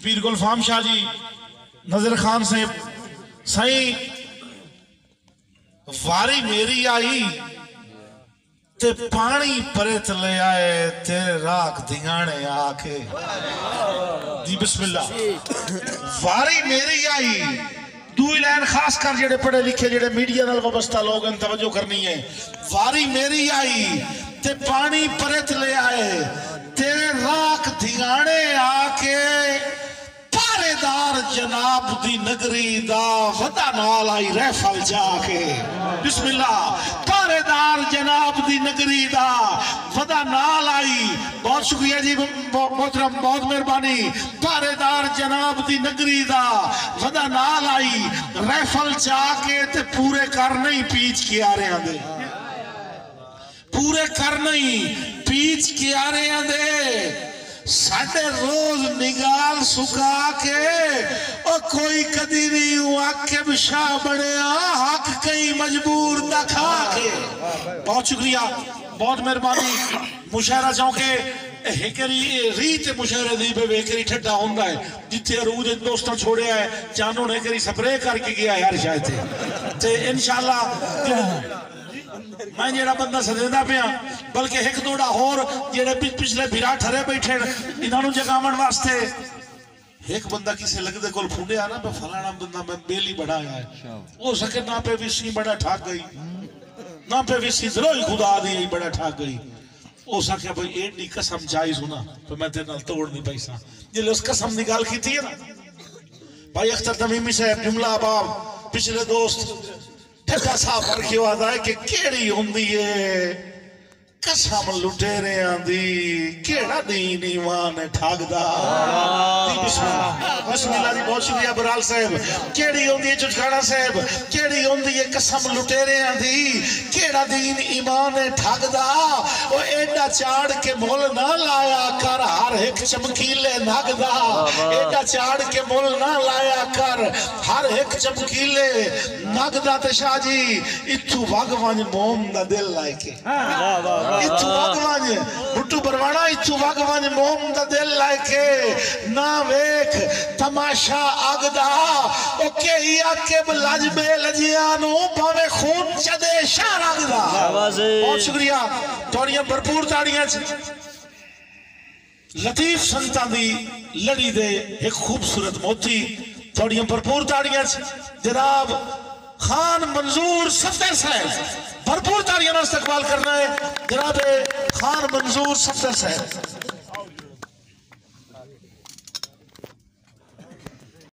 पीर गुलफाम शाह जी नजर खान से सही वारी मेरी आई ते पानी परे ले आए तेरे राख दिगाने आके जी बिस्मिल्लाह। वारी मेरी आई दूई लाइन खास कर जेड़े पढ़े लिखे जेड़े मीडिया नाल वाबस्ता लोग तवज्जो करनी है। वारी मेरी आई ते पानी परे ले आए तेरे राख दिगाने आके पहरेदार जनाब दी नगरी दा वदा नाल आई रहफल जाके बिस्मिल्लाह। पहरेदार जनाब दी नगरी दा वदा नाल आई। बहुत शुक्रिया जी मोहतरम बहुत मेहरबानी। पहरेदार जनाब दी नगरी दा वदा नाल आई रहफल जाके ते पूरे कर नहीं पीच के आ रहे दे पूरे कर नहीं पीच के आ रहे दे साढ़े रोज निगाल सुखा के और कोई कदी नहीं आके बिशा बढ़िया हक कई मजबूर दखा के। बहुत शुक्रिया बहुत मेहरबानी। मुशायरा चौके हेकरी रीत मुशायरे दी बेकरी ठड्डा होंदा है जिथे अरूज दोस्तों छोड़िया है जानू ने करी स्प्रे करके गया यार शायद ते इंशाल्लाह मैं जेड़ा बंदा सदेंदा पिया बल्कि एक दोड़ा होर जेड़े पिछले बिरा ठरे बैठे इन्हों जगावन वास्ते एक बंदा किसी लगदे कोल फुंडिया ना मैं फलाना बंदा मैं बेली बड़ा है हो सके ना पे विसी बड़ा ठाक गई ना पे विसी जरूर खुदा दी बड़ा ठाक गई हो सके भाई एडी कसम जायज होना तो मैं तेरे नाल तोड़ नहीं पैसा जे उस कसम की गल की है ना भाई अख्तर तमीमी साहब जुमला बाब पिछले दोस्त ठड्डा साहब रखे वादा है कि केड़ी होंदी है कसम लुटेरे आंदी केड़ा दीन ईमान ठगदा। बिस्मिल्लाह जी बहुत शुक्रिया बराल साहब। केड़ी होंदी है चुचकाना साहब केड़ी होंदी है कसम लुटेरे आंदी केड़ा दीन ईमान ठगदा। ओ एडा चाड़ के मोल ना लाया कर हर एक चमकीले नगदा एडा चाड़ के मोल ना लाया कर हर एक चमकीले नगदा। ते शाह जी इथू भगवान मोम दा दिल लाके इथू भगवान बुट्टू बरवाना इथू भगवान मोम दा दिल लाके ना वेख तमाशा अगदा ओ के आके लज बे लजिया नु भावे खून चदे शाह रगदा। बहुत शुक्रिया थोड़ियां भरपूर ताड़ियां लतीफ संतां दी लड़ी दे एक खूबसूरत मोती थोड़ियां भरपूर ताड़ियां जनाब खान मंजूर सफदर साहब भरपूर तालियां इस्तकबाल करना है जनाब खान मंजूर सफदर साहब।